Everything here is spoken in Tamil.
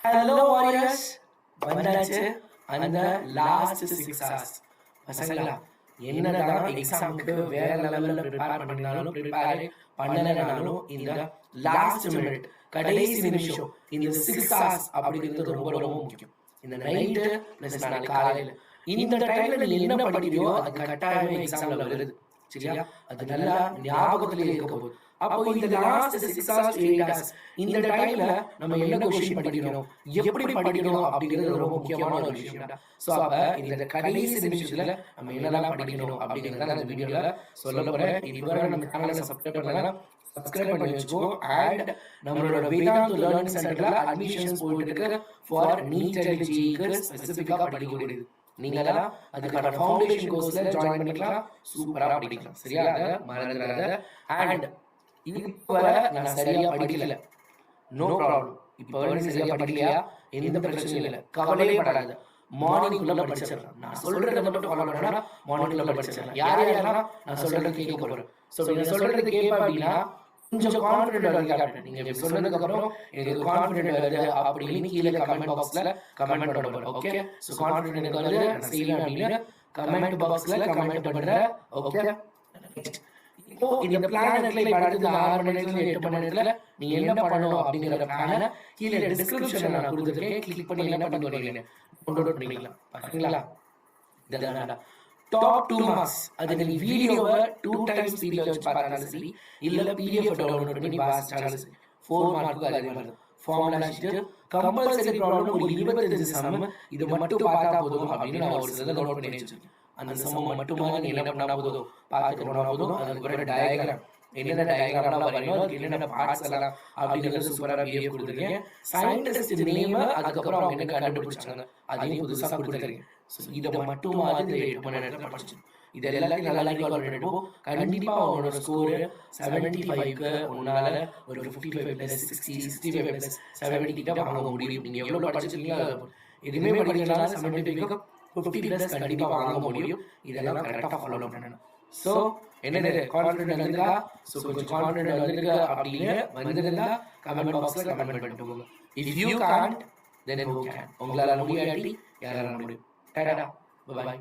ஹலோ வாரியர்ஸ், வந்தாச்சு அந்த லாஸ்ட் 6 hours. பசங்களா, என்னதான் எக்ஸாமுக்கு வேற லெவல்ல ப்ரிப்பேர் பண்ணினாலும் ப்ரிப்பேர் பண்ணலனாலும் இந்த லாஸ்ட் மினிட், கடைசி நிமிஷம், இந்த 6 hours அப்படிங்கிறது ரொம்ப ரொம்ப முக்கியம். இந்த நைட்டு பிளஸ் நாளை காலையில இந்த டைம்ல நீ என்ன படிக்கிறியோ அது கட்டாயமே எக்ஸாம்ல வருது. சரியா? அது நல்லா ஞாபகத்திலே இருக்க போகுது. அப்போ இந்த லாஸ்ட் 6 hours to 8 hours இந்த டைம்ல நம்ம என்ன கொஸ்டின் படிக்கணும், எப்படி படிக்கணும் அப்படிங்கிறது ரொம்ப முக்கியமான ஒரு விஷயம். சோ அப்ப இந்த கடைசி நிமிஷத்துல நம்ம என்னெல்லாம் படிக்கணும் அப்படிங்கறத இந்த வீடியோல சொல்ல போறேன். இதுவரை நம்ம சேனலை சப்ஸ்கிரைப் பண்ணலனா சப்ஸ்கிரைப் பண்ணி வச்சுக்கோ. அண்ட் நம்மளோட வேதாந்த் லேர்னிங் சென்டர்ல அட்மிஷன்ஸ் போயிட்டு இருக்கு ஃபார் நீட் அண்ட் ஜேஇக்கு ஸ்பெசிஃபிக்கா படிக்கக்கூடியது. நீங்களா அதுக்கான ஃபவுண்டேஷன் கோர்ஸ்ல ஜாயின் பண்ணிக்கலாம், சூப்பரா படிக்கலாம். சரியா? அத மறந்துடாத. அண்ட் இப்ப நான் சரியா படிக்கல, நோ ப்ராப்ளம். இப்ப நீ சரியா படிக்கலையா, எந்த பிரச்சனையும் இல்ல, கவலையே படாத. மார்னிங் குள்ள படிச்சிடலாம். நான் சொல்றத மட்டும் ஃபாலோ பண்ணா மார்னிங் குள்ள படிச்சிடலாம். யார் யாரெல்லாம் நான் சொல்றது கேட்க போறேன். சோ நீங்க சொல்றது கேட்ப அப்படின்னா கொஞ்சம் கான்ஃபிடென்ட் வருங்க. நீங்க சொன்னதுக்கு அப்புறம் எனக்கு கான்ஃபிடென்ட் வருது அப்படின்னு கீழே கமெண்ட் பாக்ஸ்ல கமெண்ட் பண்ண போறேன். ஓகே? சோ கான்ஃபிடென்ட் வருது நான் செய்யலாம் அப்படின்னு கமெண்ட் பாக்ஸ்ல கமெண்ட் பண்றேன். ஓகே? இப்போ இந்த பிளான் இப்ப அடுத்த 6 மணி நேரத்துல 8 மணி நேரத்துல நீங்க என்ன பண்ணணும் அப்படிங்கிற பிளான கீழே டிஸ்கிரிப்ஷன்ல நான் கொடுத்திருக்கேன். கிளிக் பண்ணி என்ன பண்ணுவீங்க, டவுன்லோட் பண்ணிக்கலாம். பாத்தீங்களா? இதெல்லாம் டாப் 2 மார்க்ஸ். அது நீ வீடியோவை 2 டைம்ஸ் ஸ்பீட்ல வச்சு பார்த்தாலும் சரி, இல்ல பிடிஎஃப் டவுன்லோட் பண்ணி பார்த்தாலும் சரி, 4 மார்க்கு அதே மாதிரி ஃபார்முலா ஷீட் கம்பல்சரி ப்ராப்ளம் ஒரு 25 சம் இது மட்டும் பார்த்தா போதும் அப்படின்னு நான் ஒரு சில நோட் பண்ணி வச்சிருக்கேன். அந்த சம் மட்டுமா நீ என்ன பண்ணா போதும், பார்த்து போனா போதும். அதுக்கு ஒரு டயகிராம், என்னென்ன டயகிராம்லாம் வரையணும், அதுக்கு என்னென்ன பார்ட்ஸ் எல்லாம் அப்படிங்கிறது சூப்பரா பிஹேவ் கொடுத்துருக்கேன். சயின்டிஸ்ட் நேம், அதுக்கப்புறம் அவங்க என்ன கண்டுபிடிச்சாங்க அதையும் புதுசா கொடுத்துருக்கேன். இதை மட்டுமா இந்த 8 மணி நேரத்துல படிச்சு இது எல்லாத்தையும் நல்லா ரீகால் பண்ணிட்டு கண்டிப்பா உங்களோட ஸ்கோர் 75க்கு உன்னால ஒரு 55 பிளஸ் 60 65 பிளஸ் 70 கிட்ட வாங்க முடியும். நீங்க எவ்வளவு படிச்சிருக்கீங்களோ எதுவுமே படிக்கலனால 75க்கு 50 பிளஸ் கண்டிப்பா வாங்க முடியும். இதெல்லாம் கரெக்டா ஃபாலோ பண்ணணும். சோ என்னது கான்ஃபிடென்ட் வந்திருக்கா? சோ கொஞ்சம் கான்ஃபிடென்ட் வந்திருக்கா அப்படின்னு வந்திருந்தா கமெண்ட் பாக்ஸ்ல கமெண்ட் பண்ணிட்டு போங்க. If you can't then who can. உங்களால முடியாட்டி யாரால முடியும்? டாடா, பை பை.